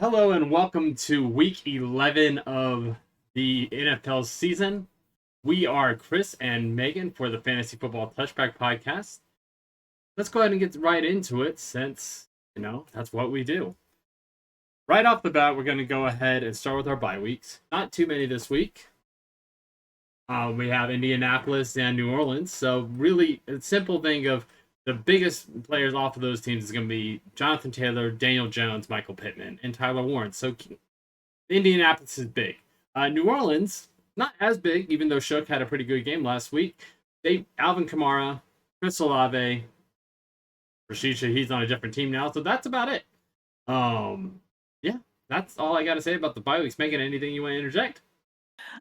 Hello and welcome to week 11 of the NFL season. We are Chris and Megan for the Fantasy Football Touchback podcast. Let's go ahead and get right into it since, that's what we do. Right off the bat, we're going to go ahead and start with our bye weeks. Not too many this week. We have Indianapolis and New Orleans. So really, a simple thing of the biggest players off of those teams is going to be Jonathan Taylor, Daniel Jones, Michael Pittman, and Tyler Warren. So Indianapolis is big. New Orleans, not as big, even though Shook had a pretty good game last week. Alvin Kamara, Chris Olave, Rashid Shaheed's on a different team now, so that's about it. Yeah, that's all I got to say about the bye weeks. Megan, anything you want to interject?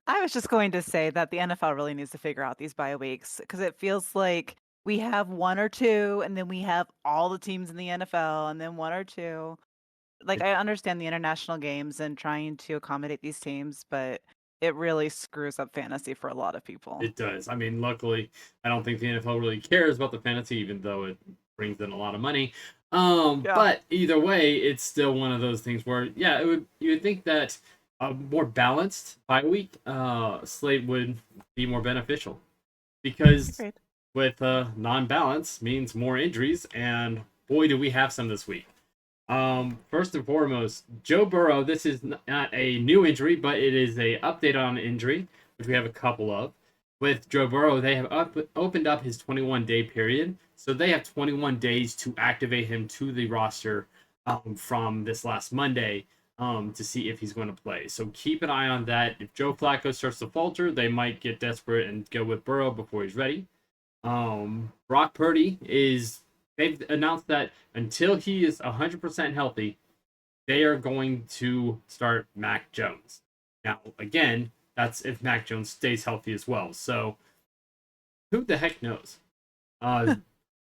I was just going to say that the NFL really needs to figure out these bye weeks because it feels like we have one or two, and then we have all the teams in the NFL, and then one or two. Like, It, I understand the international games and trying to accommodate these teams, but it really screws up fantasy for a lot of people. it does. I mean, luckily, I don't think the NFL really cares about the fantasy, even though it brings in a lot of money. Yeah. But either way, it's still one of those things where, yeah, you would think that a more balanced bye week slate would be more beneficial because Agreed. with non-balance means more injuries, and boy, do we have some this week. First and foremost, Joe Burrow. This is not a new injury, but it is a update on an injury, which we have a couple of. With Joe Burrow, they have opened up his 21-day period, so they have 21 days to activate him to the roster from this last Monday to see if he's going to play. So keep an eye on that. If Joe Flacco starts to falter, they might get desperate and go with Burrow before he's ready. Brock Purdy is. They've announced that until he is 100% healthy, they are going to start Mac Jones. Now, again, that's if Mac Jones stays healthy as well. So, who the heck knows? Uh,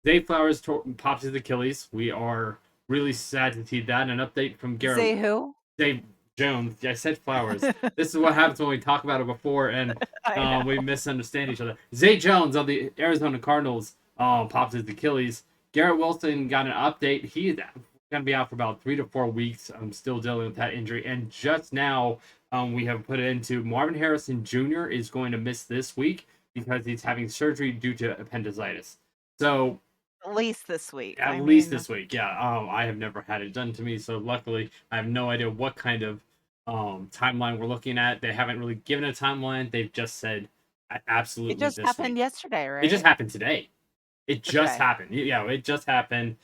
Zay Flowers pops his Achilles. We are really sad to see that. An update from Garrett Say who? Zay Jones. I said Flowers. This is what happens when we talk about it before and I know. we misunderstand each other. Zay Jones of the Arizona Cardinals popped his Achilles. Garrett Wilson got an update. He's going to be out for about 3 to 4 weeks. I'm still dealing with that injury. And just now, we have put it into Marvin Harrison Jr. is going to miss this week because he's having surgery due to appendicitis. So At least this week. at I least mean, this week, yeah. I have never had it done to me, so luckily I have no idea what kind of timeline we're looking at. They haven't really given a timeline. They've just said it absolutely just this happened week. yesterday, It just right? happened today. It just Okay. happened. Yeah, it just happened.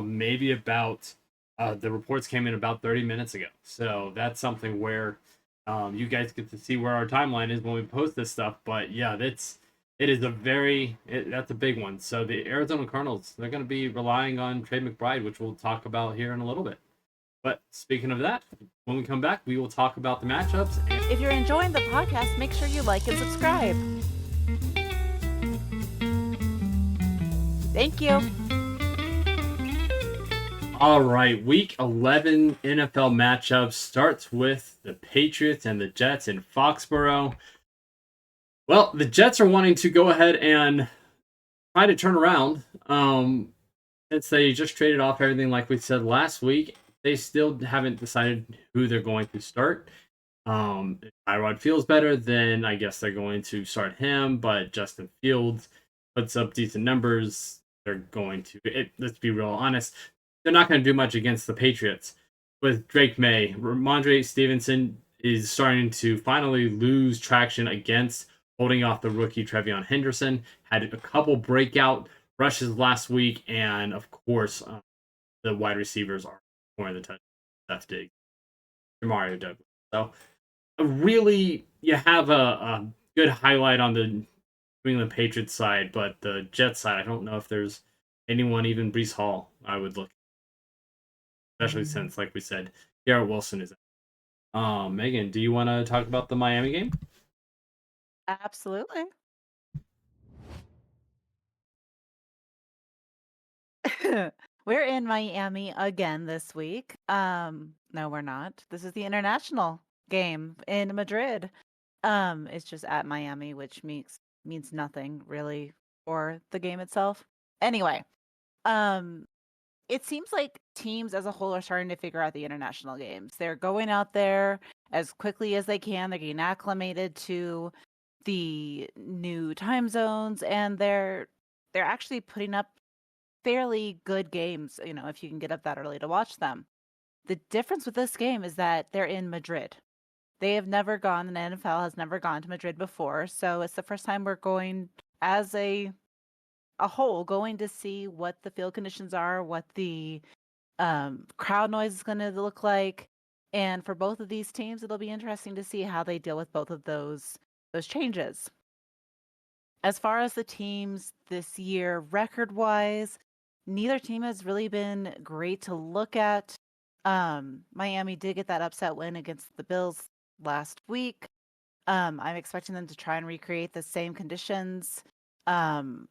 Maybe about the reports came in about 30 minutes ago. So that's something where you guys get to see where our timeline is when we post this stuff. But yeah, that's a big one. So the Arizona Cardinals, they're going to be relying on Trey McBride, which we'll talk about here in a little bit. But speaking of that, when we come back, we will talk about the matchups. If you're enjoying the podcast, make sure you like and subscribe. Thank you. All right, week 11 NFL matchup starts with the Patriots and the Jets in Foxborough. Well, the Jets are wanting to go ahead and try to turn around. Since they just traded off everything like we said last week, they still haven't decided who they're going to start. If Tyrod feels better, then I guess they're going to start him. But Justin Fields puts up decent numbers. They're going to. Let's be real honest. They're not going to do much against the Patriots. With Drake May, Ramondre Stevenson is starting to finally lose traction against holding off the rookie Trevion Henderson. Had a couple breakout rushes last week, and of course, the wide receivers are scoring the touch. That's big. Mario Douglas. So really, you have a good highlight on the New England Patriots side, but the Jets side, I don't know if there's anyone, even Brees Hall, I would look, especially since, like we said, Garrett Wilson is. Megan, do you want to talk about the Miami game? Absolutely. We're in Miami again this week. No, we're not. This is the international game in Madrid. It's just at Miami, which means nothing really for the game itself. Anyway, um, it seems like teams as a whole are starting to figure out the international games. They're going out there as quickly as they can. They're getting acclimated to the new time zones, and they're actually putting up fairly good games, if you can get up that early to watch them. The difference with this game is that they're in Madrid. They have never gone, and the NFL has never gone to Madrid before, so it's the first time we're going as a whole, going to see what the field conditions are, what the crowd noise is going to look like. And for both of these teams, it'll be interesting to see how they deal with both of those changes. As far as the teams this year, record-wise, neither team has really been great to look at. Miami did get that upset win against the Bills last week. I'm expecting them to try and recreate the same conditions. Um,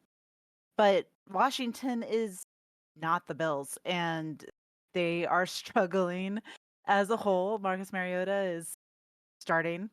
but Washington is not the Bills, and they are struggling as a whole. Marcus Mariota is starting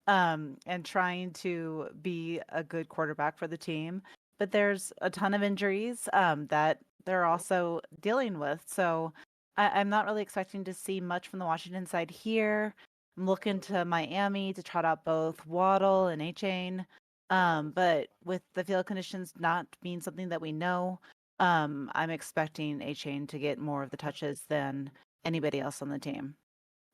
and trying to be a good quarterback for the team. But there's a ton of injuries that they're also dealing with. So I'm not really expecting to see much from the Washington side here. I'm looking to Miami to trot out both Waddle and A-Chain. But with the field conditions not being something that we know, I'm expecting A-Chain to get more of the touches than anybody else on the team.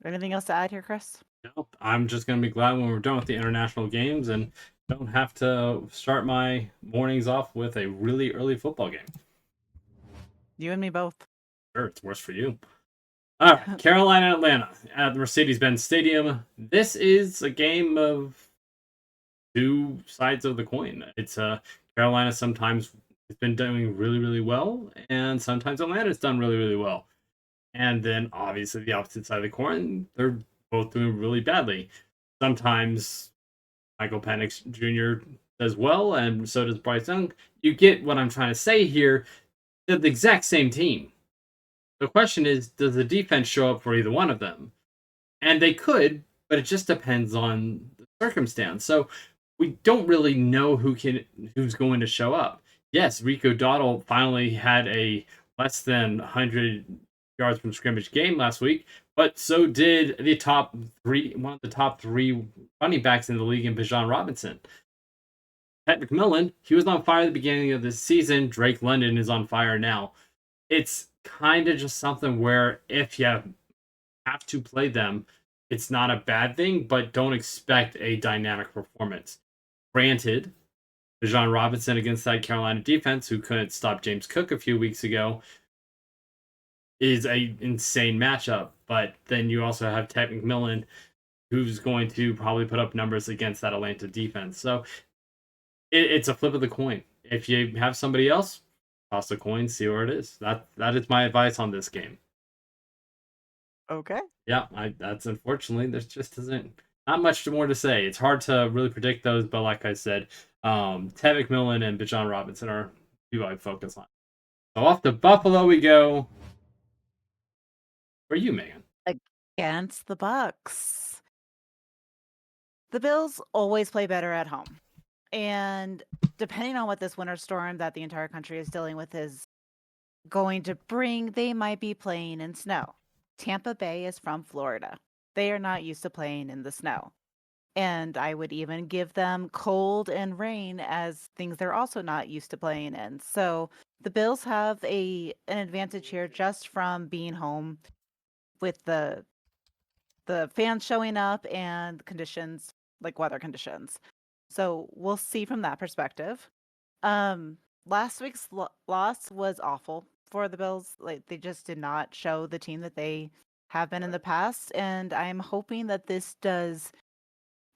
Anything else to add here, Chris? No, I'm just going to be glad when we're done with the international games and don't have to start my mornings off with a really early football game. You and me both. Sure, it's worse for you. All right, Carolina, Atlanta at the Mercedes-Benz Stadium. This is a game of two sides of the coin. It's Carolina sometimes has been doing really, really well, and sometimes Atlanta's done really, really well. And then obviously the opposite side of the coin, they're both doing really badly. Sometimes Michael Penix Jr. does well, and so does Bryce Young. You get what I'm trying to say here. They're the exact same team. The question is, does the defense show up for either one of them? And they could, but it just depends on the circumstance. So we don't really know who's going to show up. Yes, Rico Dowdle finally had a less than 100 yards from scrimmage game last week, but so did one of the top three running backs in the league in Bijan Robinson. Pat McMillan, he was on fire at the beginning of the season. Drake London is on fire now. It's kind of just something where if you have to play them, it's not a bad thing, but don't expect a dynamic performance. Granted, Bijan Robinson against that Carolina defense, who couldn't stop James Cook a few weeks ago, is a insane matchup. But then you also have Ted McMillan, who's going to probably put up numbers against that Atlanta defense. So it's a flip of the coin. If you have somebody else, toss a coin, see where it is. That is my advice on this game. Okay. Yeah, that's unfortunately there just isn't not much more to say. It's hard to really predict those, but like I said, Ted McMillan and Bijan Robinson are who I focus on. So off to Buffalo we go. Where are you, Megan? Against the Bucks. The Bills always play better at home. And depending on what this winter storm that the entire country is dealing with is going to bring, they might be playing in snow. Tampa Bay is from Florida. They are not used to playing in the snow. And I would even give them cold and rain as things they're also not used to playing in. So the Bills have an advantage here just from being home with the fans showing up and conditions like weather conditions. So we'll see from that perspective. Last week's loss was awful for the Bills. Like they just did not show the team that they have been in the past, and I'm hoping that this does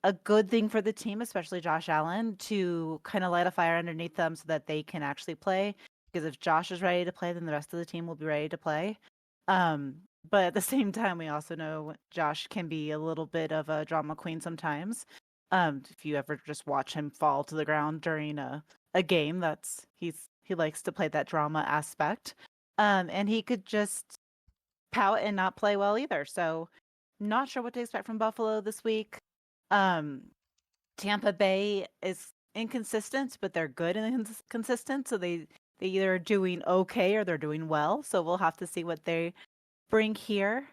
a good thing for the team, especially Josh Allen, to kind of light a fire underneath them so that they can actually play. Because if Josh is ready to play, then the rest of the team will be ready to play. But at the same time, we also know Josh can be a little bit of a drama queen sometimes. If you ever just watch him fall to the ground during a game, he likes to play that drama aspect. And he could just pout and not play well either. So not sure what to expect from Buffalo this week. Tampa Bay is inconsistent, but they're good and consistent. So they they either are doing okay or they're doing well. So we'll have to see what they bring here.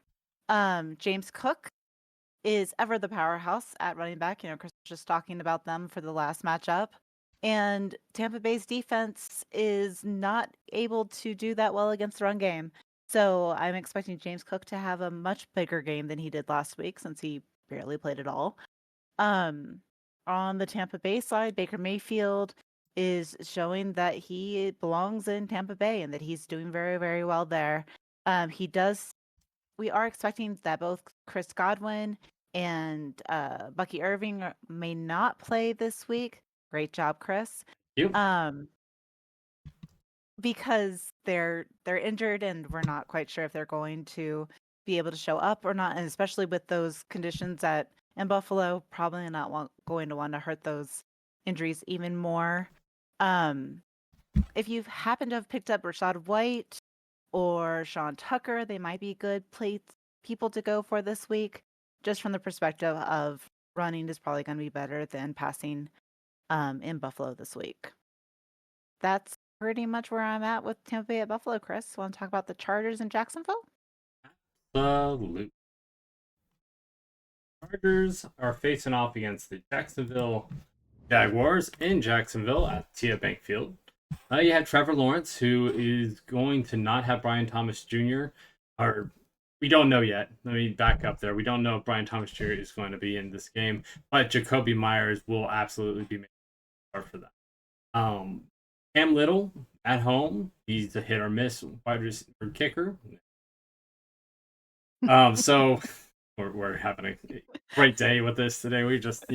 James Cook is ever the powerhouse at running back. Chris was just talking about them for the last matchup. And Tampa Bay's defense is not able to do that well against the run game. So I'm expecting James Cook to have a much bigger game than he did last week since he barely played at all. On the Tampa Bay side, Baker Mayfield is showing that he belongs in Tampa Bay and that he's doing very, very well there. He does We are expecting that both Chris Godwin and Bucky Irving may not play this week. Great job, Chris. You. Um, because they're injured and we're not quite sure if they're going to be able to show up or not, and especially with those conditions in Buffalo, probably not going to want to hurt those injuries even more. If you happen to have picked up Rashad White or Sean Tucker, they might be good people to go for this week, just from the perspective of running is probably going to be better than passing in Buffalo this week. That's pretty much where I'm at with Tampa Bay at Buffalo. Chris, want to talk about the Chargers in Jacksonville? Absolutely. Chargers are facing off against the Jacksonville Jaguars in Jacksonville at TIAA Bank Field. You had Trevor Lawrence, who is going to not have Brian Thomas Jr. Or we don't know yet. Let me back up there. We don't know if Brian Thomas Jr. is going to be in this game, but Jacoby Myers will absolutely be made for that. Cam Little at home, he's a hit or miss wide receiver kicker. So we're having a great day with this today. We just,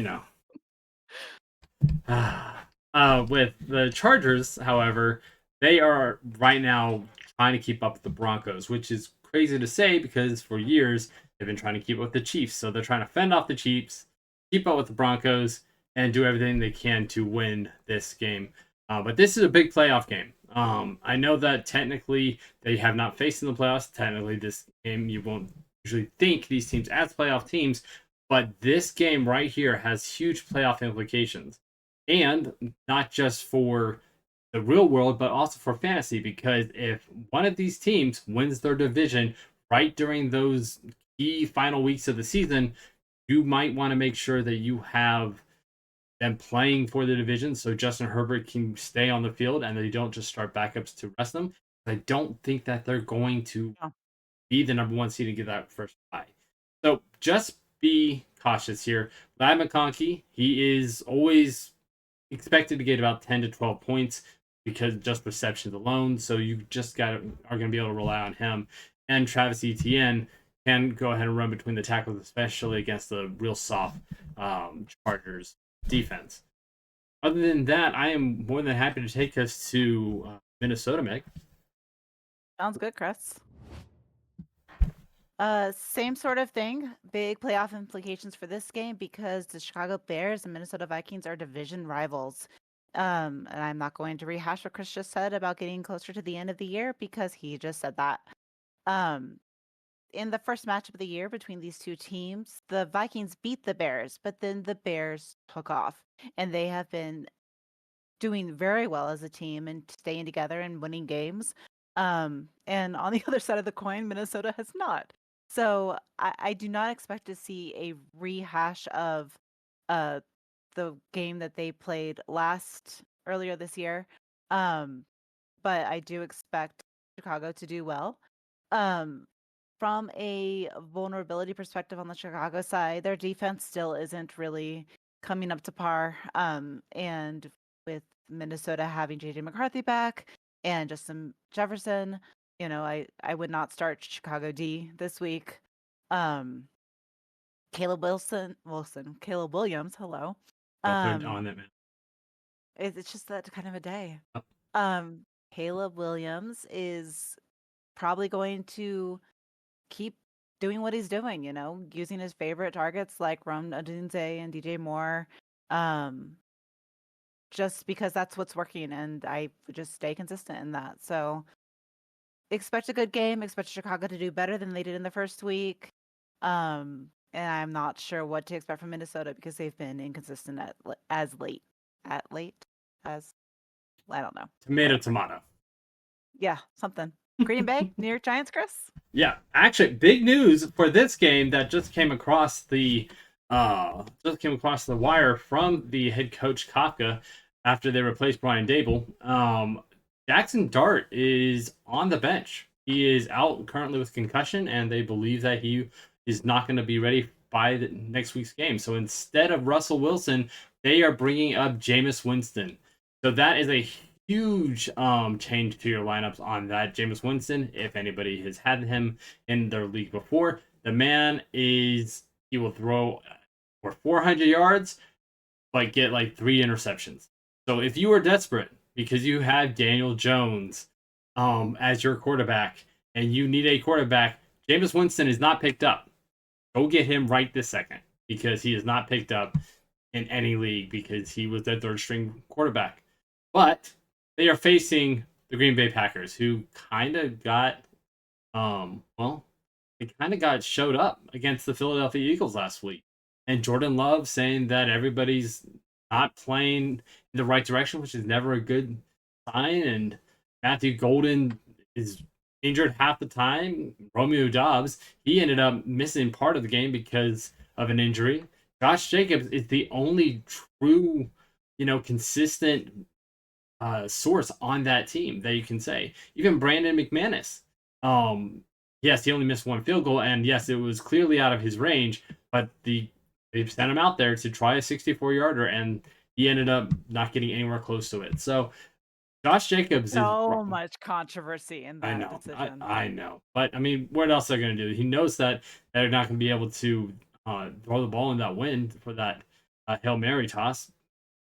with the Chargers, however, they are right now trying to keep up with the Broncos, which is crazy to say because for years they've been trying to keep up with the Chiefs. So they're trying to fend off the Chiefs, keep up with the Broncos, and do everything they can to win this game. But this is a big playoff game. I know that technically they have not faced in the playoffs. Technically, this game you won't usually think these teams as playoff teams, but this game right here has huge playoff implications. And not just for the real world, but also for fantasy, because if one of these teams wins their division right during those key final weeks of the season, you might want to make sure that you have them playing for the division so Justin Herbert can stay on the field and they don't just start backups to rest them. I don't think that they're going to be the number one seed and get that first bye. So just be cautious here. Lad McConkey, he is always expected to get about 10 to 12 points because just receptions alone. So you just are going to be able to rely on him. And Travis Etienne can go ahead and run between the tackles, especially against the real soft Chargers defense. Other than that, I am more than happy to take us to Minnesota, Meg. Sounds good, Chris. Same sort of thing. Big playoff implications for this game because the Chicago Bears and Minnesota Vikings are division rivals. And I'm not going to rehash what Chris just said about getting closer to the end of the year because he just said that. In the first matchup of the year between these two teams, the Vikings beat the Bears, but then the Bears took off, and they have been doing very well as a team and staying together and winning games. And on the other side of the coin, Minnesota has not. So I do not expect to see a rehash of uh, the game that they played earlier this year. But I do expect Chicago to do well. From a vulnerability perspective on the Chicago side, their defense still isn't really coming up to par. And with Minnesota having JJ McCarthy back and Justin Jefferson, I would not start Chicago D this week. Caleb Williams, hello. On it, man. It's just that kind of a day. Oh. Caleb Williams is probably going to keep doing what he's doing, using his favorite targets like Ron Odunze and DJ Moore, just because that's what's working, and I would just stay consistent in that. So expect a good game. Expect Chicago to do better than they did in the first week. And I'm not sure what to expect from Minnesota because they've been inconsistent as late as I don't know. Tomato. Yeah, something. Green Bay, New York Giants, Chris? Yeah, actually, big news for this game that just came across the wire from the head coach Kafka after they replaced Brian Dable. Jackson Dart is on the bench. He is out currently with concussion, and they believe that he is not going to be ready by the next week's game. So instead of Russell Wilson, they are bringing up Jameis Winston. So that is a huge change to your lineups on that. Jameis Winston, if anybody has had him in their league before, the man he will throw for 400 yards, but get like 3 interceptions. So if you are desperate because you have Daniel Jones as your quarterback and you need a quarterback, Jameis Winston is not picked up. Go get him right this second because he is not picked up in any league because he was their third string quarterback. But they are facing the Green Bay Packers, who kind of got, they kind of got showed up against the Philadelphia Eagles last week. And Jordan Love saying that everybody's not playing in the right direction, which is never a good sign. And Matthew Golden is injured half the time. Romeo Dobbs, he ended up missing part of the game because of an injury. Josh Jacobs is the only true, consistent source on that team that you can say. Even Brandon McManus. Yes, he only missed one field goal, and yes, it was clearly out of his range, but they sent him out there to try a 64-yarder, and he ended up not getting anywhere close to it. So Josh Jacobs is So much controversy in I that know, decision. I know, but I mean, what else are they going to do? He knows that they're not going to be able to throw the ball in that wind for that Hail Mary toss.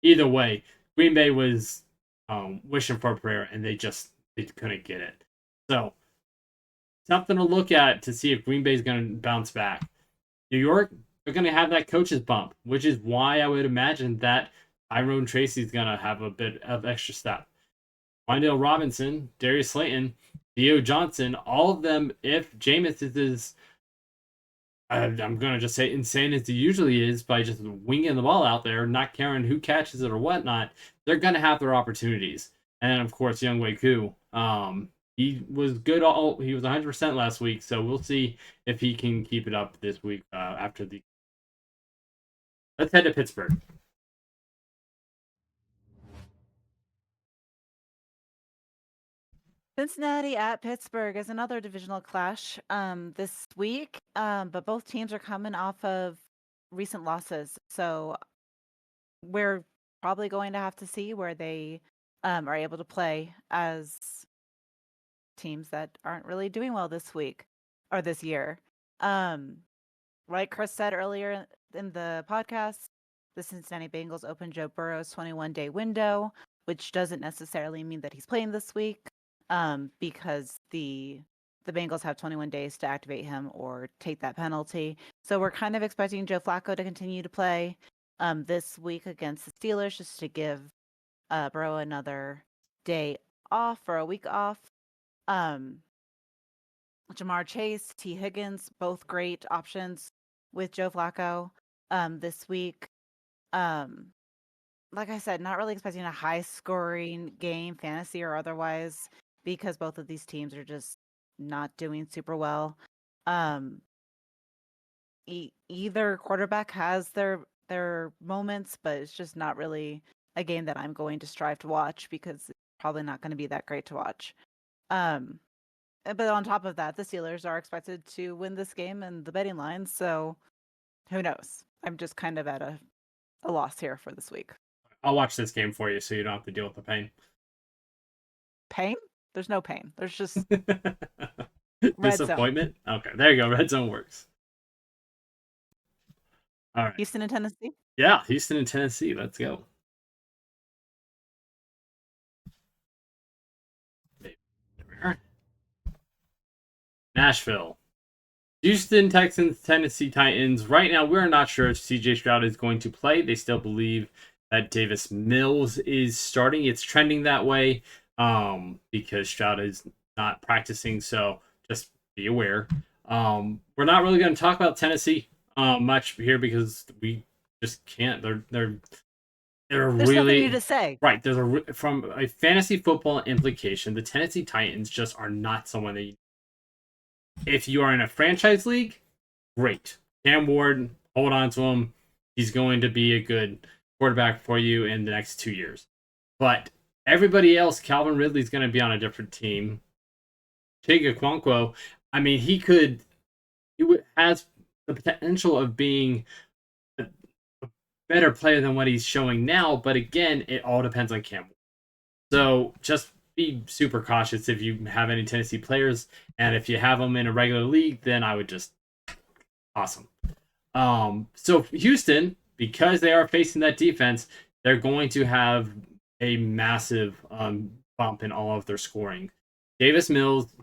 Either way, Green Bay was wishing for a prayer, and they couldn't get it. So something to look at to see if Green Bay is going to bounce back. New York, they're going to have that coach's bump, which is why I would imagine that Tyrone Tracy's going to have a bit of extra step. Wandale Robinson, Darius Slayton, Theo Johnson, all of them, if Jameis is as, I'm going to just say insane as he usually is by just winging the ball out there, not caring who catches it or whatnot, they're going to have their opportunities. And then, of course, Younghoe Koo. He was good. He was 100% last week, so we'll see if he can keep it up this week after the. Let's head to Pittsburgh. Cincinnati at Pittsburgh is another divisional clash this week, but both teams are coming off of recent losses. So we're probably going to have to see where they are able to play as teams that aren't really doing well this week or this year. Like Chris said earlier in the podcast, the Cincinnati Bengals opened Joe Burrow's 21-day window, which doesn't necessarily mean that he's playing this week, because the Bengals have 21 days to activate him or take that penalty. So we're kind of expecting Joe Flacco to continue to play this week against the Steelers, just to give Burrow another day off or a week off. Jamar Chase, T. Higgins, both great options with Joe Flacco this week. Like I said, not really expecting a high scoring game, fantasy or otherwise, because both of these teams are just not doing super well. Either quarterback has their moments, but it's just not really a game that I'm going to strive to watch because it's probably not going to be that great to watch. But on top of that, the Steelers are expected to win this game in the betting line, so who knows? I'm just kind of at a loss here for this week. I'll watch this game for you so you don't have to deal with the pain. Pain? There's no pain. There's just disappointment. Okay, there you go. Red zone works. All right. Houston and Tennessee? Yeah, Houston and Tennessee. Let's go. Nashville. Houston Texans, Tennessee Titans. Right now, we're not sure if CJ Stroud is going to play. They still believe that Davis Mills is starting. It's trending that way because Stroud is not practicing, so just be aware. We're not really going to talk about Tennessee much here because we just can't. They're they're There's nothing new really to say. right. From a fantasy football implication, the Tennessee Titans just are not someone that if you are in a franchise league, great. Cam Ward, hold on to him. He's going to be a good quarterback for you in the next 2 years. But everybody else, Calvin Ridley's going to be on a different team. Chig Okonkwo, I mean, has the potential of being a better player than what he's showing now. But again, it all depends on Cam. So just be super cautious if you have any Tennessee players, and if you have them in a regular league, then I would just awesome. So Houston, because they are facing that defense, they're going to have a massive bump in all of their scoring. Davis Mills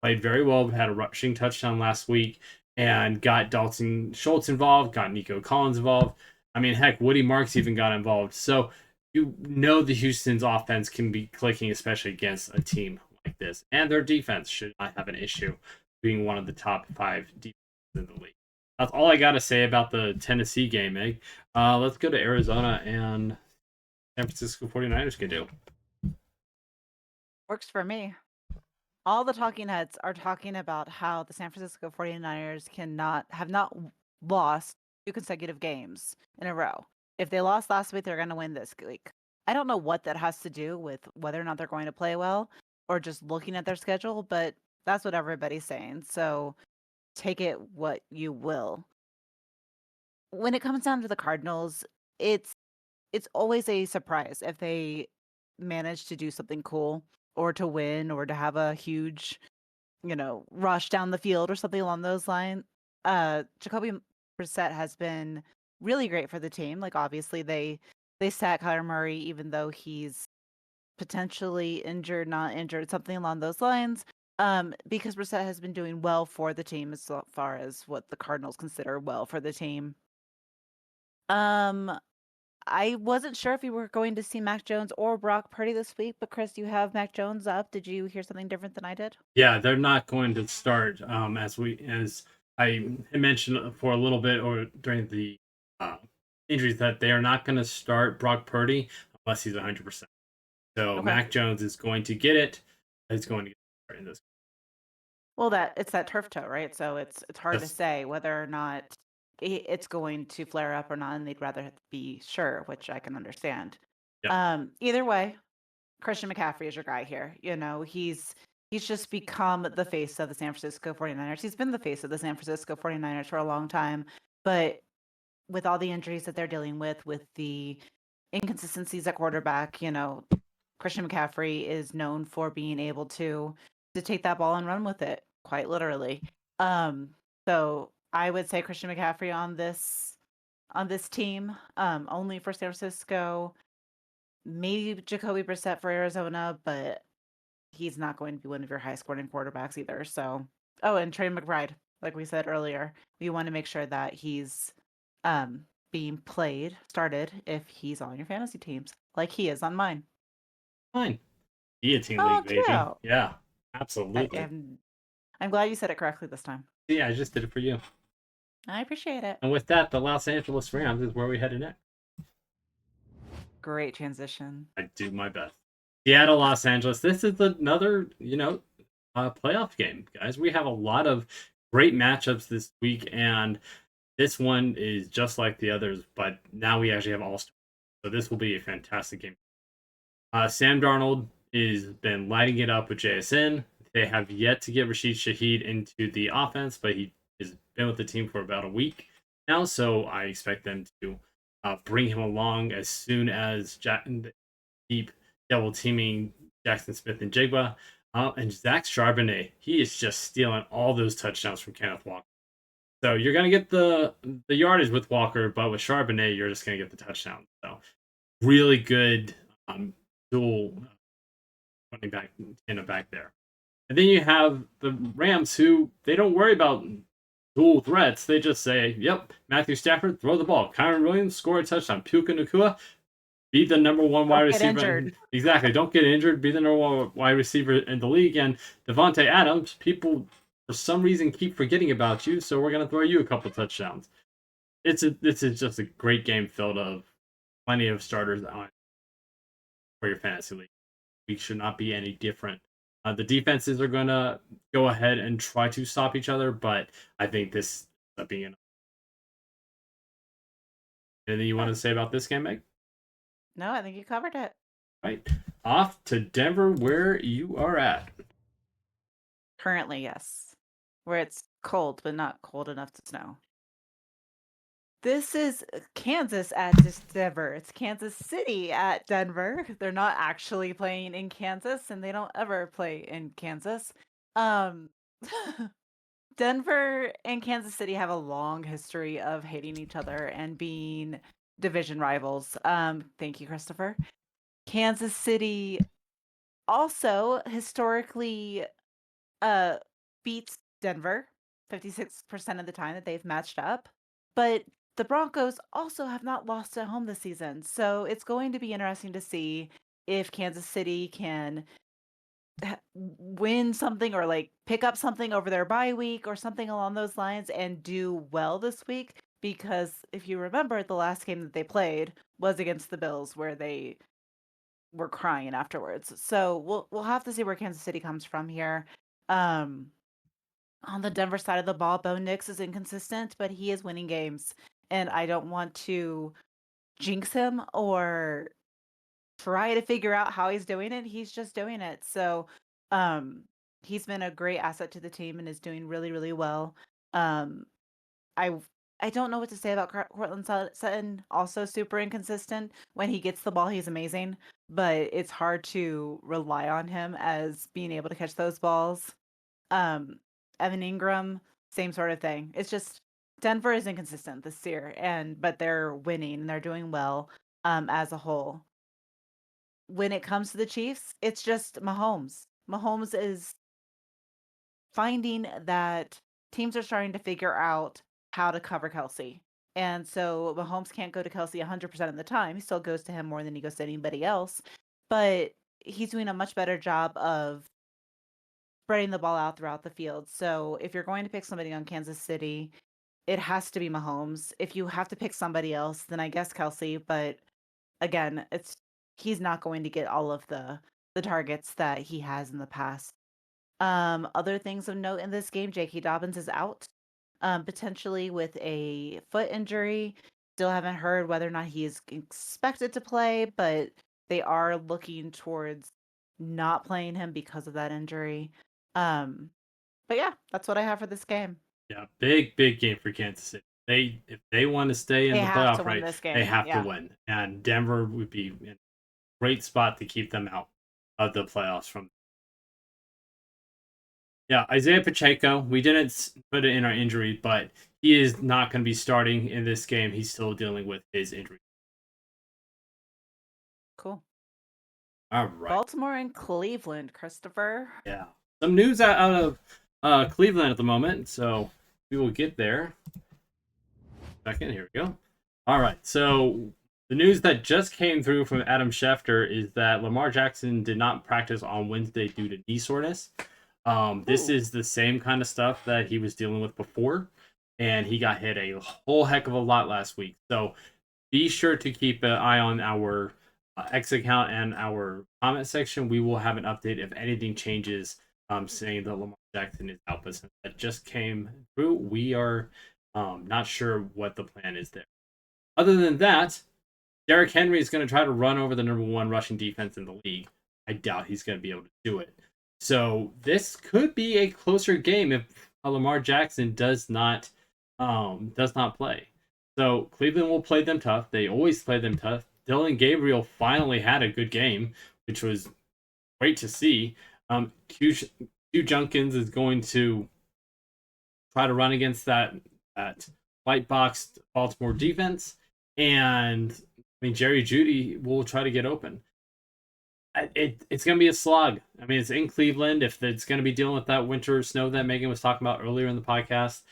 played very well, had a rushing touchdown last week, and got Dalton Schultz involved, got Nico Collins involved. I mean, heck, Woody Marks even got involved. So you know the Houston's offense can be clicking, especially against a team like this. And their defense should not have an issue being one of the top 5 defenses in the league. That's all I got to say about the Tennessee game, Meg. Let's go to Arizona and San Francisco 49ers can do. Works for me. All the talking heads are talking about how the San Francisco 49ers have not lost 2 consecutive games in a row. If they lost last week, they're going to win this week. I don't know what that has to do with whether or not they're going to play well or just looking at their schedule, but that's what everybody's saying. So take it what you will. When it comes down to the Cardinals, it's always a surprise if they manage to do something cool or to win or to have a huge, rush down the field or something along those lines. Jacoby Brissett has been really great for the team. Like obviously they sat Kyler Murray even though he's potentially injured, not injured, something along those lines. Because Brissett has been doing well for the team as far as what the Cardinals consider well for the team. I wasn't sure if you were going to see Mac Jones or Brock Purdy this week, but Chris, you have Mac Jones up. Did you hear something different than I did? Yeah, they're not going to start as I mentioned for a little bit or during the injuries that they are not going to start Brock Purdy unless he's 100%. So Okay. Mac Jones is going to get it. He's going to get in this. Well, it's that turf toe, right? So it's hard to say whether or not it's going to flare up or not, and they'd rather be sure, which I can understand. Yeah. Either way, Christian McCaffrey is your guy here. He's just become the face of the San Francisco 49ers. He's been the face of the San Francisco 49ers for a long time, but with all the injuries that they're dealing with the inconsistencies at quarterback, Christian McCaffrey is known for being able to take that ball and run with it, quite literally. So I would say Christian McCaffrey on this team, only for San Francisco. Maybe Jacoby Brissett for Arizona, but he's not going to be one of your high scoring quarterbacks either. So, and Trey McBride, like we said earlier, we want to make sure that he's being started if he's on your fantasy teams, like he is on mine. Fine. Guillotine Oh, League, baby. cute. Yeah, absolutely. I'm glad you said it correctly this time. Yeah, I just did it for you. I appreciate it. And with that, the Los Angeles Rams is where we headed next. Great transition. I do my best. Seattle, Los Angeles. This is another, playoff game, guys. We have a lot of great matchups this week, and this one is just like the others, but now we actually have all-stars. So this will be a fantastic game. Sam Darnold has been lighting it up with JSN. They have yet to get Rashid Shaheed into the offense, but he has been with the team for about a week now, so I expect them to bring him along as soon as keep double teaming Jackson Smith and Jigba. And Zach Charbonnet, he is just stealing all those touchdowns from Kenneth Walker. So you're going to get the yardage with Walker, but with Charbonnet, you're just going to get the touchdown. So really good dual running back in the back there. And then you have the Rams, who they don't worry about dual threats. They just say, yep, Matthew Stafford, throw the ball. Kyron Williams, score a touchdown. Puka Nacua, be the number one wide receiver. Exactly. Don't get injured. Be the number one wide receiver in the league. And Devontae Adams, people for some reason keep forgetting about you, so we're going to throw you a couple touchdowns. This is just a great game filled of plenty of starters on for your fantasy league. We should not be any different. The defenses are going to go ahead and try to stop each other, but I think this ends up being enough. Anything you want to say about this game, Meg? No, I think you covered it. Right. Off to Denver, where you are at. Currently, yes. Where it's cold, but not cold enough to snow. This is Kansas at Denver. It's Kansas City at Denver. They're not actually playing in Kansas, and they don't ever play in Kansas. Um, Denver and Kansas City have a long history of hating each other and being division rivals. Thank you, Christopher. Kansas City also historically beats Denver 56% of the time that they've matched up. But the Broncos also have not lost at home this season. So it's going to be interesting to see if Kansas City can win something or like pick up something over their bye week or something along those lines and do well this week. Because if you remember, the last game that they played was against the Bills, where they were crying afterwards. So we'll have to see where Kansas City comes from here. On the Denver side of the ball, Bo Nix is inconsistent, but he is winning games, and I don't want to jinx him or try to figure out how he's doing it. He's just doing it. So, um, he's been a great asset to the team and is doing really, really well. Um, I I don't know what to say about Cortland Sutton. Also, super inconsistent. When he gets the ball, he's amazing, but it's hard to rely on him as being able to catch those balls. Um, Evan Ingram, same sort of thing. It's just Denver is inconsistent this year, but they're winning and they're doing well as a whole. When it comes to the Chiefs, it's just Mahomes. Mahomes is finding that teams are starting to figure out how to cover Kelsey. And so Mahomes can't go to Kelsey 100% of the time. He still goes to him more than he goes to anybody else. But he's doing a much better job of spreading the ball out throughout the field. So if you're going to pick somebody on Kansas City, it has to be Mahomes. If you have to pick somebody else, then I guess Kelsey. But again, he's not going to get all of the targets that he has in the past. Other things of note in this game, J.K. Dobbins is out, potentially with a foot injury. Still haven't heard whether or not he is expected to play, but they are looking towards not playing him because of that injury. Um, but yeah, that's what I have for this game. Yeah, big game for Kansas City. If they want to stay in They the have to playoff win race, this they game. have to Yeah. win. And Denver would be in a great spot to keep them out of the playoffs from. Yeah, Isaiah Pacheco, we didn't put it in our injury, but he is not going to be starting in this game. He's still dealing with his injury. Cool. All right. Baltimore and Cleveland, Christopher. Yeah. Some news out of Cleveland at the moment, so we will get there. Second, here we go. All right, so the news that just came through from Adam Schefter is that Lamar Jackson did not practice on Wednesday due to knee soreness. This Ooh. is the same kind of stuff that he was dealing with before, and he got hit a whole heck of a lot last week. So be sure to keep an eye on our X account and our comment section. We will have an update if anything changes, saying that Lamar Jackson is out. But since that just came through, we are not sure what the plan is there. Other than that, Derrick Henry is going to try to run over the number one rushing defense in the league. I doubt he's going to be able to do it. So this could be a closer game if Lamar Jackson does not play. So Cleveland will play them tough. They always play them tough. Dylan Gabriel finally had a good game, which was great to see. Q Junkins is going to try to run against that white box Baltimore defense, and I mean Jerry Jeudy will try to get open. It's going to be a slog. I mean, it's in Cleveland. If it's going to be dealing with that winter snow that Megan was talking about earlier in the podcast,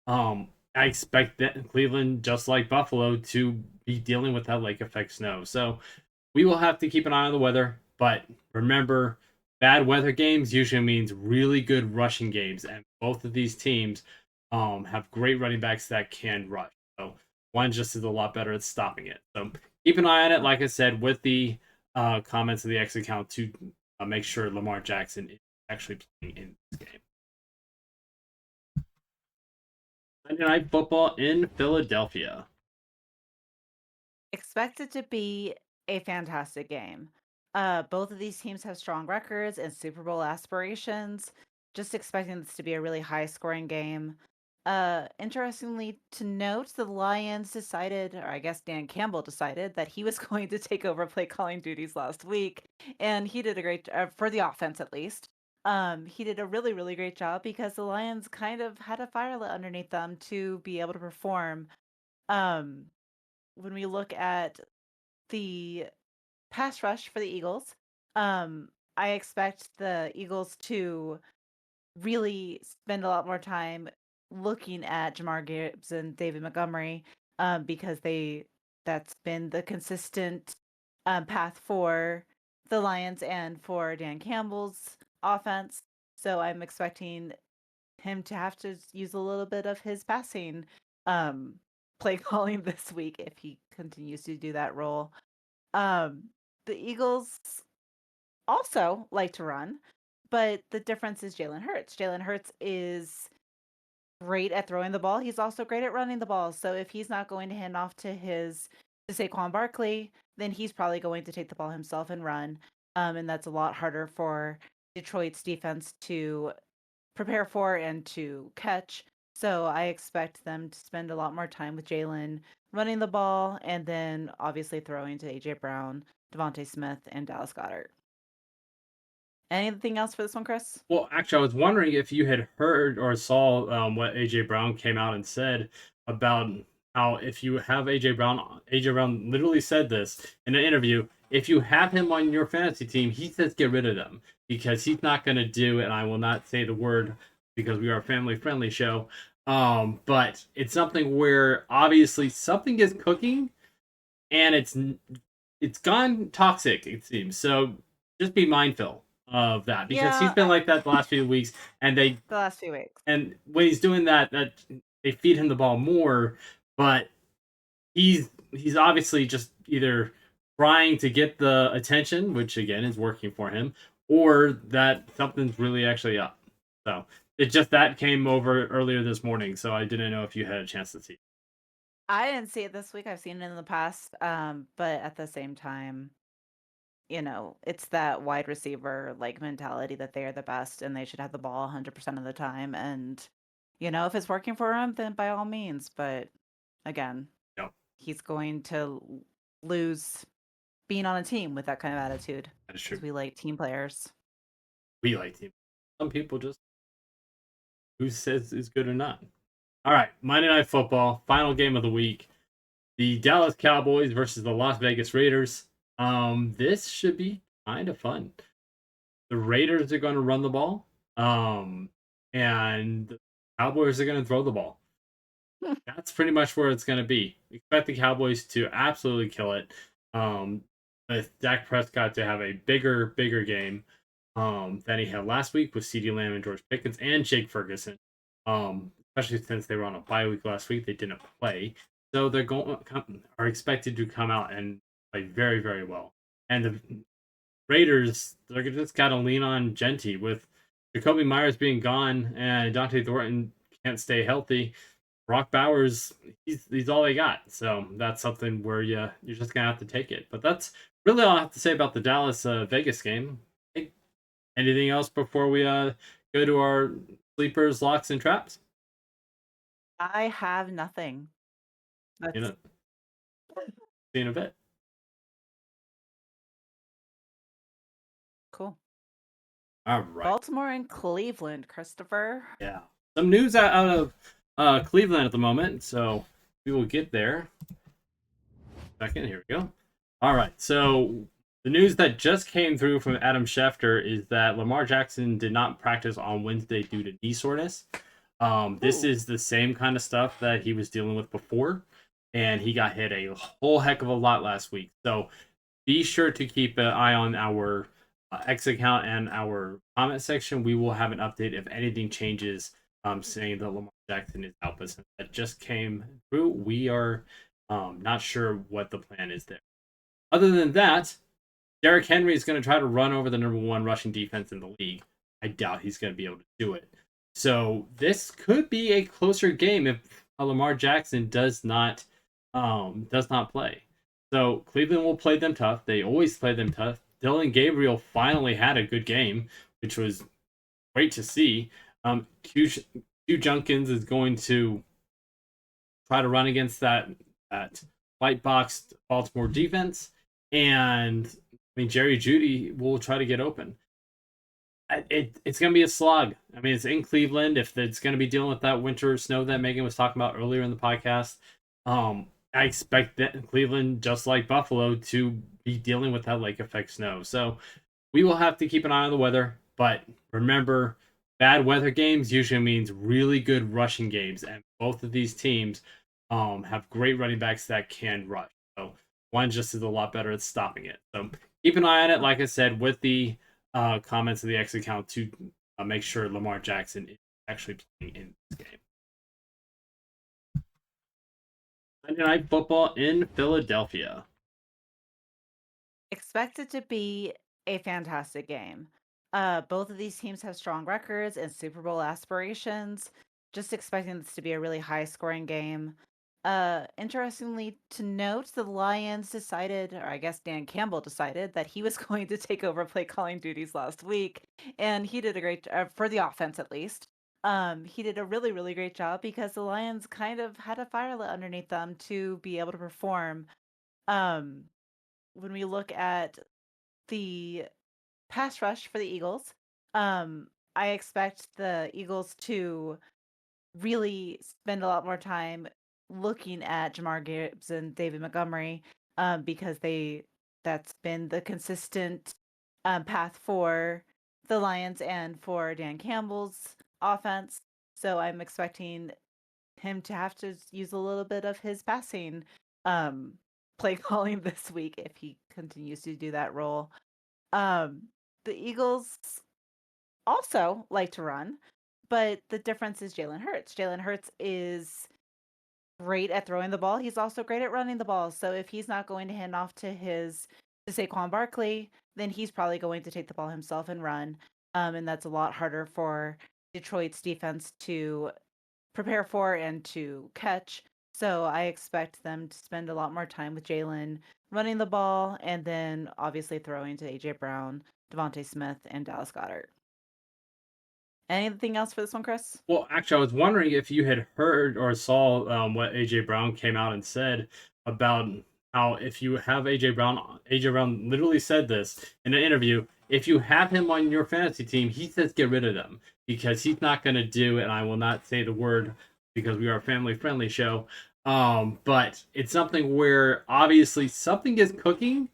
I expect that Cleveland, just like Buffalo, to be dealing with that lake effect snow. So we will have to keep an eye on the weather. But remember, bad weather games usually means really good rushing games, and both of these teams have great running backs that can rush. So one just is a lot better at stopping it. So keep an eye on it, like I said, with the comments of the X account to make sure Lamar Jackson is actually playing in this game. Sunday Night Football in Philadelphia. Expect it to be a fantastic game. Both of these teams have strong records and Super Bowl aspirations. Just expecting this to be a really high scoring game. Interestingly to note, the Lions decided, or I guess Dan Campbell decided, that he was going to take over play calling duties last week, and he did a great for the offense at least. He did a really, really great job because the Lions kind of had a fire lit underneath them to be able to perform. Um, when we look at the pass rush for the Eagles, um, I expect the Eagles to really spend a lot more time looking at Jamar Gibbs and David Montgomery, because that's been the consistent path for the Lions and for Dan Campbell's offense. So I'm expecting him to have to use a little bit of his passing um, play calling this week if he continues to do that role. Um, the Eagles also like to run, but the difference is Jalen Hurts. Jalen Hurts is great at throwing the ball. He's also great at running the ball. So if he's not going to hand off to Saquon Barkley, then he's probably going to take the ball himself and run. And that's a lot harder for Detroit's defense to prepare for and to catch. So I expect them to spend a lot more time with Jalen running the ball and then obviously throwing to AJ Brown, Devontae Smith, and Dallas Goedert. Anything else for this one, Chris? Well, actually, I was wondering if you had heard or saw what AJ Brown came out and said about how if you have AJ Brown literally said this in an interview. If you have him on your fantasy team, he says get rid of them because he's not going to do, and I will not say the word because we are a family friendly show. But it's something where obviously something is cooking, and it's gone toxic. It seems so. Just be mindful of that because he's Yeah, been like that the last few weeks, and the last few weeks. when he's doing that, they feed him the ball more, but he's obviously just either trying to get the attention, which again is working for him, or that something's really actually up. So it just that came over earlier this morning, so I didn't know if you had a chance to see. I didn't see it this week. I've seen it in the past. But at the same time, it's that wide receiver like mentality that they are the best and they should have the ball 100% of the time. And, if it's working for him, then by all means. But again, No, he's going to lose being on a team with that kind of attitude that is because true. we like team players. We like team. Some people just who says is good or not. All right, Monday Night Football, final game of the week. The Dallas Cowboys versus the Las Vegas Raiders. This should be kind of fun. The Raiders are going to run the ball, and the Cowboys are going to throw the ball. That's pretty much where it's going to be. Expect the Cowboys to absolutely kill it. With Dak Prescott to have a bigger game than he had last week with CeeDee Lamb and George Pickens and Jake Ferguson. Especially since they were on a bye week last week, they didn't play, so they're are expected to come out and play very very well. And the Raiders, they're just got to lean on Genty with Jacoby Myers being gone and Dante Thornton can't stay healthy. Brock Bowers, he's all they got. So that's something where you're just gonna have to take it. But that's really all I have to say about the Dallas Vegas game. Hey, anything else before we go to our sleepers, locks, and traps? I have nothing. You That's know, see you in a bit. cool. All right. Baltimore and Cleveland, Christopher. Yeah. Some news out of Cleveland at the moment, so we will get there. Second, here we go. All right. So the news that just came through from Adam Schefter is that Lamar Jackson did not practice on Wednesday due to knee soreness. This Ooh. is the same kind of stuff that he was dealing with before, and he got hit a whole heck of a lot last week. So be sure to keep an eye on our X account and our comment section. We will have an update if anything changes, saying that Lamar Jackson is out. But since that just came through, we are not sure what the plan is there. Other than that, Derrick Henry is going to try to run over the number one rushing defense in the league. I doubt he's going to be able to do it. So this could be a closer game if Lamar Jackson does not play. So Cleveland will play them tough. They always play them tough. Dylan Gabriel finally had a good game, which was great to see. Q Junkins is going to try to run against that light box Baltimore defense, and I mean Jerry Jeudy will try to get open. It's going to be a slog. I mean, it's in Cleveland. If it's going to be dealing with that winter snow that Megan was talking about earlier in the podcast, I expect that Cleveland, just like Buffalo, to be dealing with that lake effect snow. So we will have to keep an eye on the weather. But remember, bad weather games usually means really good rushing games, and both of these teams have great running backs that can rush. So one just is a lot better at stopping it. So keep an eye on it. Like I said, with the comments of the X account to make sure Lamar Jackson is actually playing in this game. Monday Night Football in Philadelphia. Expect it to be a fantastic game. Both of these teams have strong records and Super Bowl aspirations. Just expecting this to be a really high scoring game. Interestingly to note, the Lions decided, or I guess Dan Campbell decided, that he was going to take over play calling duties last week, and he did a great for the offense at least. He did a really, really great job because the Lions kind of had a fire lit underneath them to be able to perform. Um, when we look at the pass rush for the Eagles, I expect the Eagles to really spend a lot more time looking at Jamar Gibbs and David Montgomery, because that's been the consistent path for the Lions and for Dan Campbell's offense. So I'm expecting him to have to use a little bit of his passing um, play calling this week if he continues to do that role. Um, the Eagles also like to run, but the difference is Jalen Hurts. Jalen Hurts is great at throwing the ball. He's also great at running the ball. So if he's not going to hand off to Saquon Barkley, then he's probably going to take the ball himself and run. And that's a lot harder for Detroit's defense to prepare for and to catch. So I expect them to spend a lot more time with Jalen running the ball and then obviously throwing to AJ Brown, Devontae Smith, and Dallas Goedert. Anything else for this one, Chris? Well, actually, I was wondering if you had heard or saw what AJ Brown came out and said about how if you have AJ Brown literally said this in an interview. If you have him on your fantasy team, he says get rid of them because he's not going to do, and I will not say the word because we are a family friendly show. But it's something where obviously something is cooking,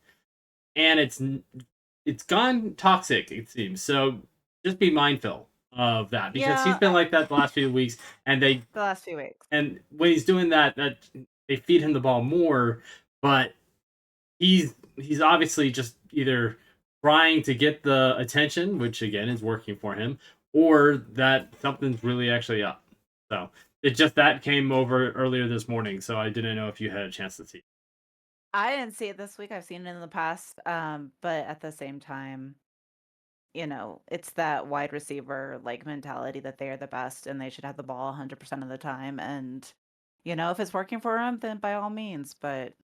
and it's gone toxic. It seems so. Just be mindful of that because he's Yeah, been like that the last few weeks, and the last few weeks. when he's doing that, they feed him the ball more, but he's obviously just either trying to get the attention, which again is working for him, or that something's really actually up. So it just that came over earlier this morning, so I didn't know if you had a chance to see. I didn't see it this week. I've seen it in the past. But at the same time, it's that wide receiver like mentality that they are the best and they should have the ball 100% of the time. And, if it's working for him, then by all means. But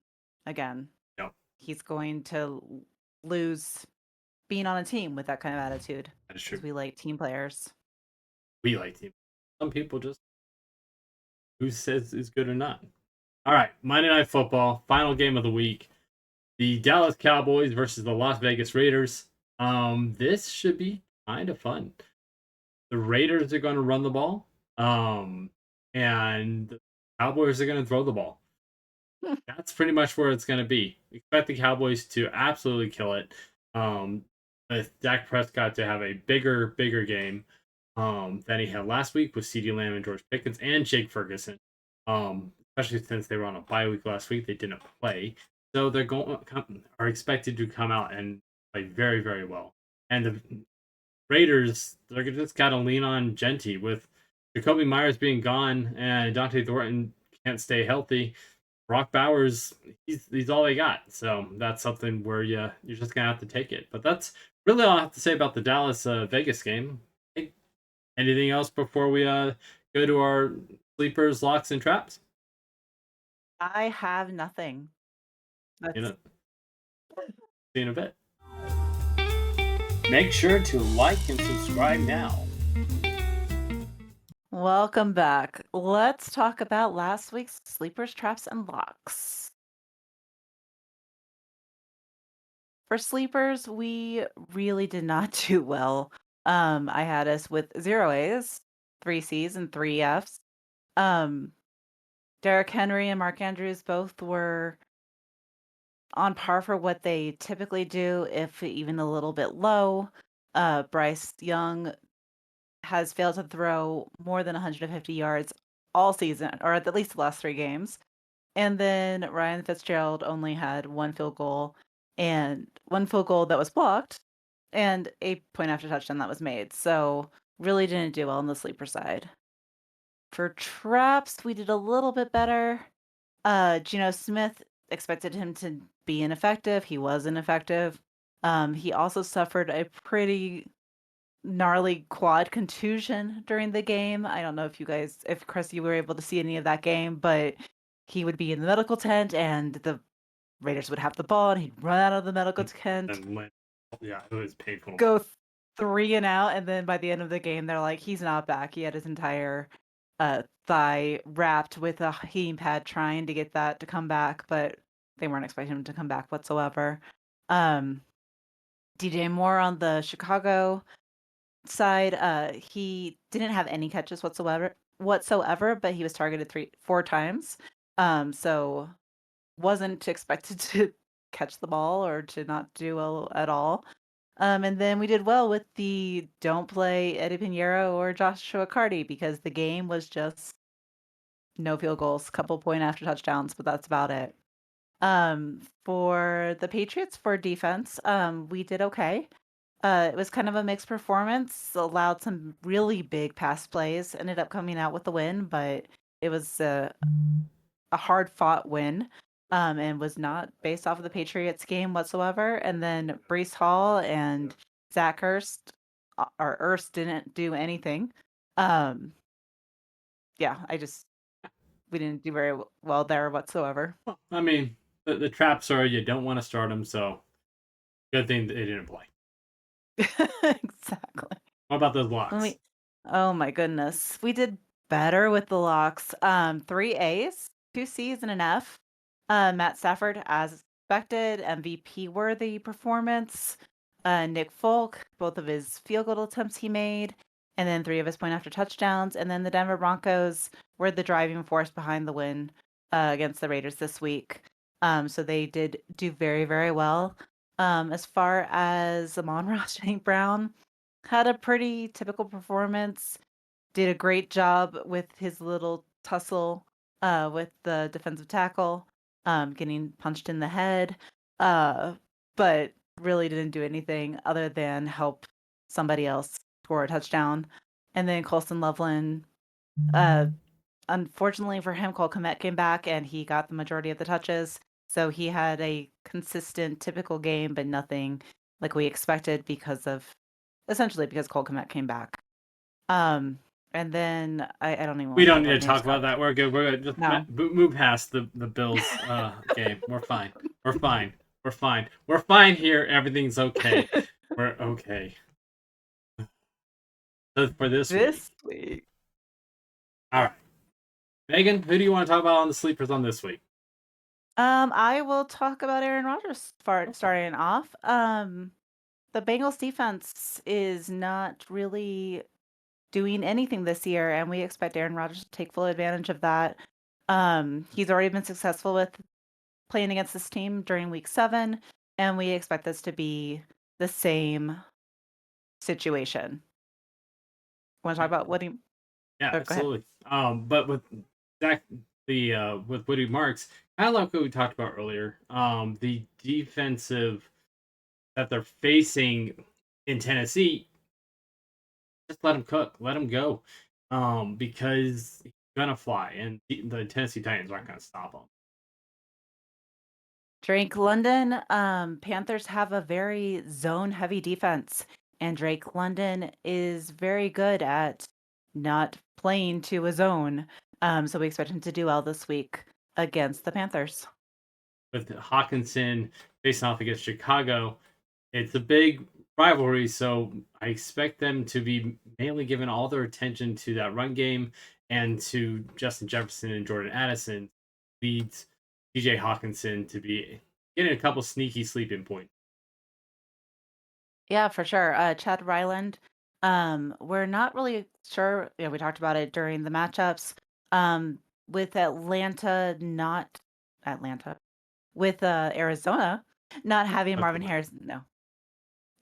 again, No, he's going to lose being on a team with that kind of attitude that is true. because we like team players. We like him. Some people just who says is good or not. All right, Monday Night Football, final game of the week. The Dallas Cowboys versus the Las Vegas Raiders. This should be kind of fun. The Raiders are going to run the ball, and the Cowboys are going to throw the ball. That's pretty much where it's going to be. Expect the Cowboys to absolutely kill it. With Dak Prescott to have a bigger game than he had last week with CeeDee Lamb and George Pickens and Jake Ferguson. Especially since they were on a bye week last week, they didn't play, so they're are expected to come out and play very very well. And the Raiders, they're just got to lean on Genty with Jacoby Myers being gone and Dante Thornton can't stay healthy. Brock Bowers, he's all they got. So that's something where you're just gonna have to take it. But that's really all I have to say about the Dallas Vegas game. Hey, anything else before we go to our sleepers, locks, and traps? I have nothing. You That's know, see you in a bit. Make sure to like and subscribe now. Welcome back. Let's talk about last week's sleepers, traps, and locks. For sleepers, we really did not do well. I had us with 0 A's, 3 C's, and 3 F's. Um, Derrick Henry and Mark Andrews both were on par for what they typically do, if even a little bit low. Bryce Young has failed to throw more than 150 yards all season, or at least the last 3 games. And then Ryan Fitzgerald only had 1 field goal, and 1 field goal that was blocked, and a point after touchdown that was made. So really didn't do well on the sleeper side. For traps, we did a little bit better. Geno Smith, expected him to be ineffective. He was ineffective. He also suffered a pretty gnarly quad contusion during the game. I don't know if Chris, you were able to see any of that game, but he would be in the medical tent and the Raiders would have the ball and he'd run out of the medical tent, And yeah, it was painful. go 3 and out, and then by the end of the game, they're like, he's not back. He had his entire thigh wrapped with a heating pad trying to get that to come back, but they weren't expecting him to come back whatsoever. DJ Moore on the Chicago side, he didn't have any catches whatsoever, but he was targeted 4 times. So wasn't expected to catch the ball or to not do well at all. And then we did well with the don't play Eddie Pinheiro or Joshua Carty because the game was just no field goals, couple point after touchdowns, but that's about it. For the Patriots for defense, we did okay. It was kind of a mixed performance, allowed some really big pass plays, ended up coming out with the win, but it was a hard-fought win, and was not based off of the Patriots game whatsoever. And then Breece Hall and Zach Ertz, or Ertz, didn't do anything. Yeah, we didn't do very well there whatsoever. I mean, the traps are you don't want to start them, so good thing they didn't play. Exactly. What about those blocks? Oh my goodness. We did better with the locks. 3 A's, 2 C's, and an F. Matt Stafford, as expected, MVP worthy performance. Nick Folk, both of his field goal attempts he made, and then 3 of his point after touchdowns. And then the Denver Broncos were the driving force behind the win against the Raiders this week. So they did do very, very well. As far as Amon-Ra St. Brown, had a pretty typical performance, did a great job with his little tussle with the defensive tackle, getting punched in the head, but really didn't do anything other than help somebody else score a touchdown. And then Colston Loveland, uh, unfortunately for him, Cole Kmet came back and he got the majority of the touches. So he had a consistent, typical game, but nothing like we expected essentially because Cole Kmet came back. And then I don't even We want to don't talk need about to James talk about Cook. that. We're good. We're good. Just No. move past the Bills game. We're fine. We're fine. We're fine. We're fine here. Everything's okay. We're okay. So for this week. This week. All right. Megan, who do you want to talk about on the sleepers on this week? I will talk about Aaron Rodgers starting off. The Bengals defense is not really doing anything this year, and we expect Aaron Rodgers to take full advantage of that. He's already been successful with playing against this team during week 7, and we expect this to be the same situation. Want to talk about what he? Yeah, Oh, go ahead. absolutely. But with Zach, with Woody Marks, kind of like what we talked about earlier. The defensive that they're facing in Tennessee, just let him cook, let him go, because he's gonna fly, and the Tennessee Titans aren't gonna stop him. Drake London, Panthers have a very zone-heavy defense, and Drake London is very good at not playing to a zone. So we expect him to do well this week against the Panthers. With Hawkinson facing off against Chicago, it's a big rivalry, so I expect them to be mainly giving all their attention to that run game and to Justin Jefferson and Jordan Addison. Leads TJ Hawkinson to be getting a couple sneaky sleeping points. Yeah, for sure. Chad Ryland, we're not really sure. Yeah, we talked about it during the matchups. With Atlanta, with Arizona not having Marvin Oklahoma. Harrison. No,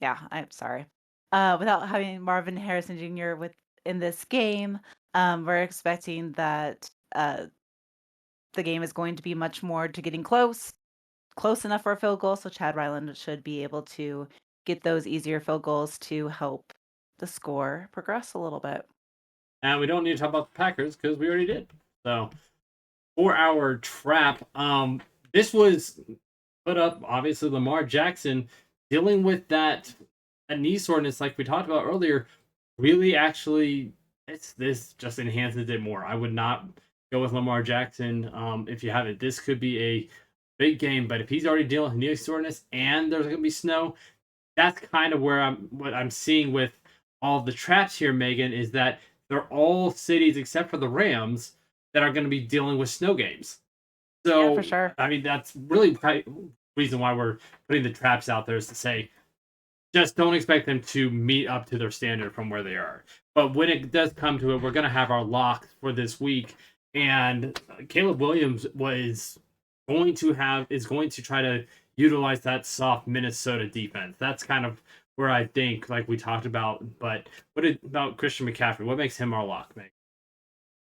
yeah, I'm sorry. Without having Marvin Harrison Jr. in this game, we're expecting that the game is going to be much more to getting close enough for a field goal. So Chad Ryland should be able to get those easier field goals to help the score progress a little bit. And we don't need to talk about the Packers because we already did. So for our trap, this was put up obviously Lamar Jackson dealing with that knee soreness like we talked about earlier. Really, actually, this just enhances it more. I would not go with Lamar Jackson if you have it. This could be a big game, but if he's already dealing with knee soreness and there's going to be snow, that's kind of where what I'm seeing with all the traps here, Megan, is that they're all cities except for the Rams that are going to be dealing with snow games. Yeah, for So, sure. I mean, that's really the reason why we're putting the traps out there is to say, just don't expect them to meet up to their standard from where they are. But when it does come to it, we're going to have our locks for this week. And Caleb Williams is going to try to utilize that soft Minnesota defense. That's kind of where I think, like we talked about. But about Christian McCaffrey? What makes him our lock, Meg?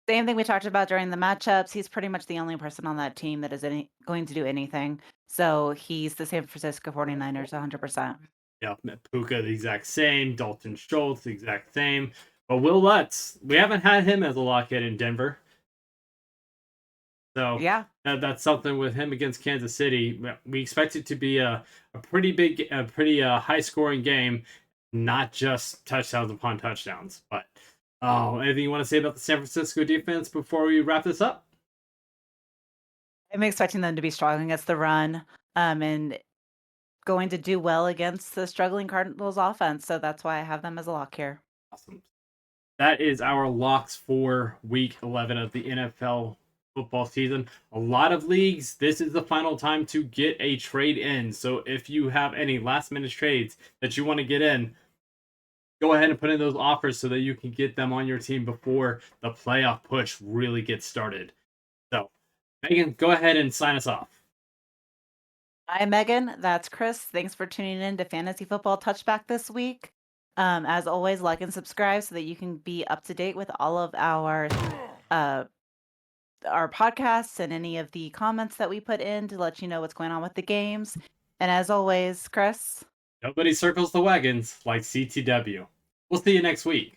Same thing we talked about during the matchups. He's pretty much the only person on that team that is going to do anything. So he's the San Francisco 49ers 100%. Yeah, Puka the exact same, Dalton Schultz the exact same. But Will Lutz, we haven't had him as a lock yet in Denver. So Yeah. that's something with him against Kansas City. We expect it to be a pretty high scoring game, not just touchdowns upon touchdowns. But anything you want to say about the San Francisco defense before we wrap this up? I'm expecting them to be strong against the run, and going to do well against the struggling Cardinals offense. So that's why I have them as a lock here. Awesome. That is our locks for week 11 of the NFL football season. A lot of leagues, this is the final time to get a trade in. So if you have any last minute trades that you want to get in, go ahead and put in those offers so that you can get them on your team before the playoff push really gets started. So, Megan, go ahead and sign us off. I'm Megan. That's Chris. Thanks for tuning in to Fantasy Football Touchback this week. As always, like and subscribe so that you can be up to date with all of uh, our podcasts and any of the comments that we put in to let you know what's going on with the games. And as always, Chris. Nobody circles the wagons like CTW. We'll see you next week.